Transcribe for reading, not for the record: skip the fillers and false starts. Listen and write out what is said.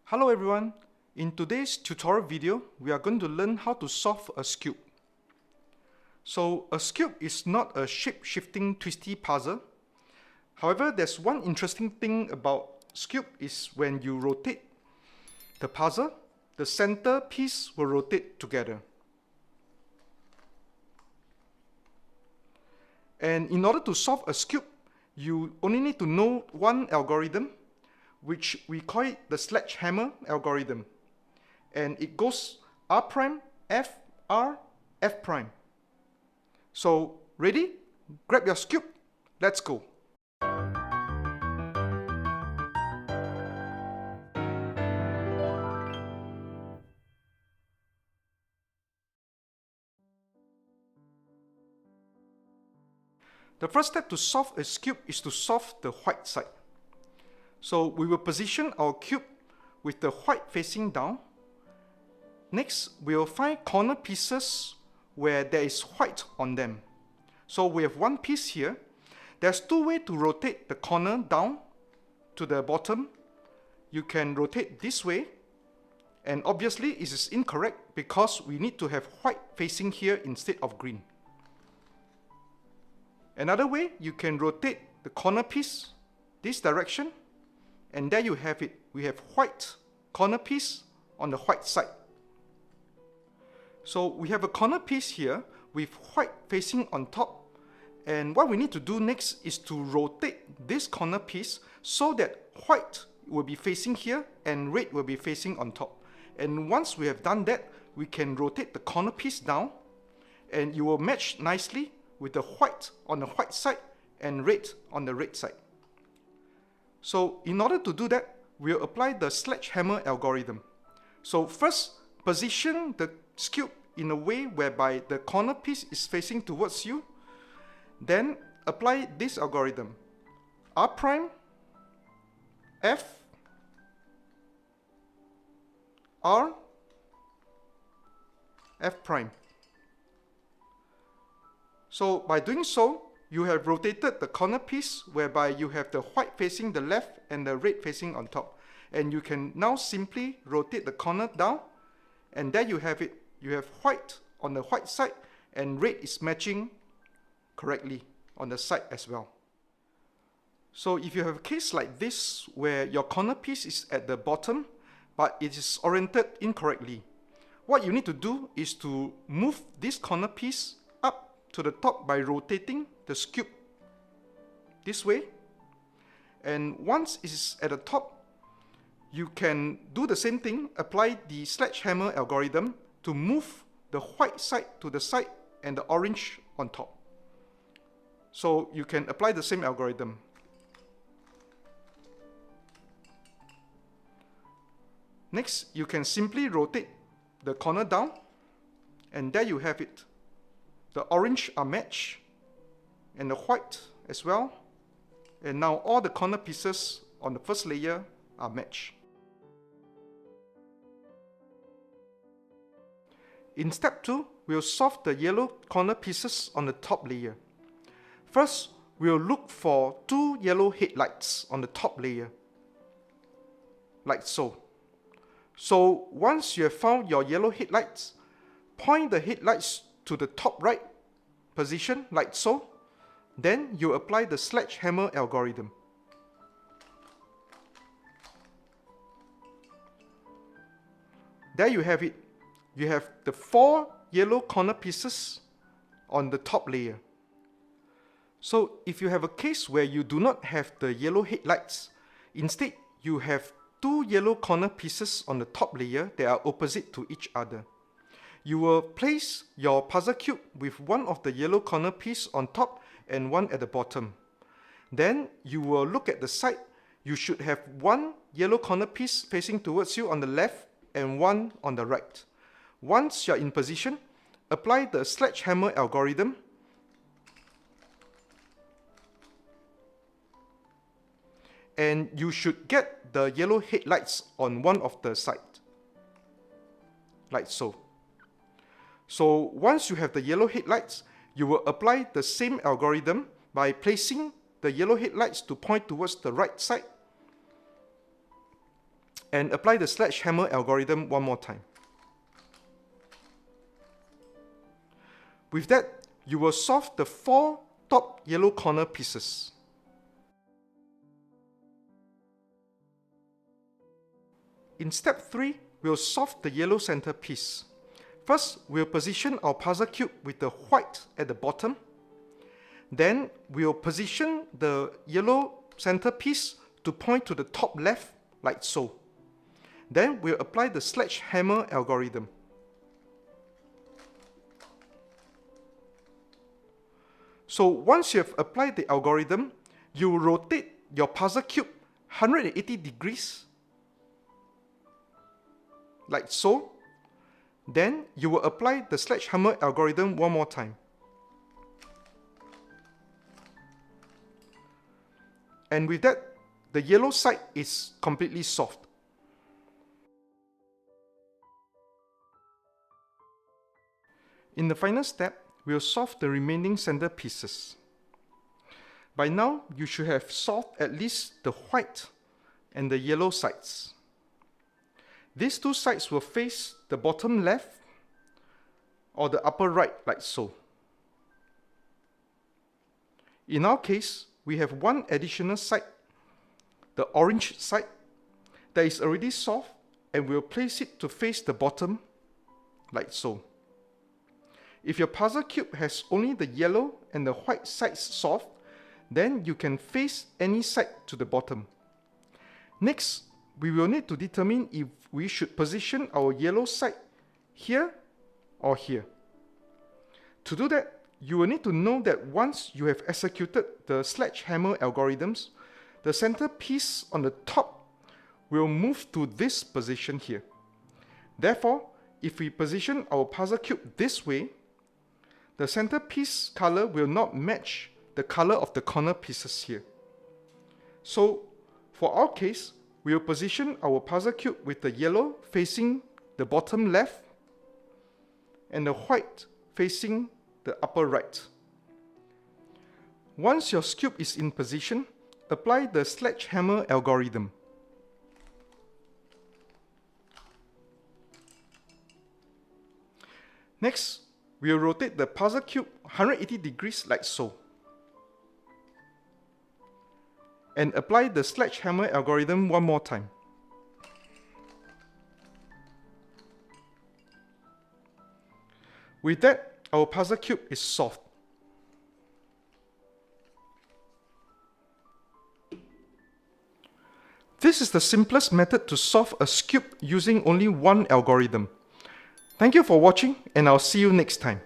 Hello everyone, in today's tutorial video, we are going to learn how to solve a Skewb. So a Skewb is not a shape-shifting twisty puzzle. However, there's one interesting thing about Skewb is when you rotate the puzzle, the center piece will rotate together. And in order to solve a Skewb, you only need to know one algorithm, which we call it the sledgehammer algorithm. And it goes R prime, F, R, F prime. So, ready? Grab your Skewb. Let's go. The first step to solve a Skewb is to solve the white side. So we will position our cube with the white facing down. Next, we will find corner pieces where there is white on them. So we have one piece here. There's two ways to rotate the corner down to the bottom. You can rotate this way, and obviously it is incorrect because we need to have white facing here instead of green. Another way, you can rotate the corner piece this direction. And there you have it. We have white corner piece on the white side. So we have a corner piece here with white facing on top. And what we need to do next is to rotate this corner piece so that white will be facing here and red will be facing on top. And once we have done that, we can rotate the corner piece down and it will match nicely with the white on the white side and red on the red side. So in order to do that, we'll apply the sledgehammer algorithm. So first, position the Skewb in a way whereby the corner piece is facing towards you. Then apply this algorithm. R prime, F, R, F prime. So by doing so, you have rotated the corner piece whereby you have the white facing the left and the red facing on top. And you can now simply rotate the corner down, and there you have it. You have white on the white side and red is matching correctly on the side as well. So if you have a case like this where your corner piece is at the bottom but it is oriented incorrectly, what you need to do is to move this corner piece up to the top by rotating the Skewb this way. And once it is at the top, you can do the same thing, apply the sledgehammer algorithm to move the white side to the side and the orange on top. So you can apply the same algorithm. Next, you can simply rotate the corner down, and there you have it. The orange are matched, and the white as well. And now all the corner pieces on the first layer are matched. In step 2, we'll solve the yellow corner pieces on the top layer. First, we'll look for two yellow headlights on the top layer, like so. So once you have found your yellow headlights, point the headlights to the top right position, like so. Then you apply the sledgehammer algorithm. There you have it. You have the 4 yellow corner pieces on the top layer. So if you have a case where you do not have the yellow headlights, instead you have 2 yellow corner pieces on the top layer that are opposite to each other. You will place your puzzle cube with one of the yellow corner piece on top and one at the bottom. Then you will look at the side. You should have one yellow corner piece facing towards you on the left and one on the right. Once you're in position, apply the sledgehammer algorithm. And you should get the yellow headlights on one of the sides, like so. So once you have the yellow headlights, you will apply the same algorithm by placing the yellow headlights to point towards the right side and apply the sledgehammer algorithm one more time. With that, you will solve the 4 top yellow corner pieces. In step 3, we'll solve the yellow center piece. First, we'll position our puzzle cube with the white at the bottom. Then, we'll position the yellow center piece to point to the top left, like so. Then, we'll apply the sledgehammer algorithm. So, once you have applied the algorithm, you will rotate your puzzle cube 180 degrees, like so. Then you will apply the sledgehammer algorithm one more time. And with that, the yellow side is completely solved. In the final step, we'll solve the remaining center pieces. By now, you should have solved at least the white and the yellow sides. These 2 sides will face the bottom left or the upper right, like so. In our case, we have one additional side, the orange side, that is already solved, and we'll place it to face the bottom, like so. If your puzzle cube has only the yellow and the white sides solved, then you can face any side to the bottom. Next, we will need to determine if we should position our yellow side here or here. To do that, you will need to know that once you have executed the sledgehammer algorithms, the center piece on the top will move to this position here. Therefore, if we position our puzzle cube this way, the center piece color will not match the color of the corner pieces here. So, for our case, we will position our puzzle cube with the yellow facing the bottom left and the white facing the upper right. Once your Skewb is in position, apply the sledgehammer algorithm. Next, we will rotate the puzzle cube 180 degrees like so, and apply the sledgehammer algorithm one more time. With that, our puzzle cube is solved. This is the simplest method to solve a Skewb using only one algorithm. Thank you for watching, and I'll see you next time.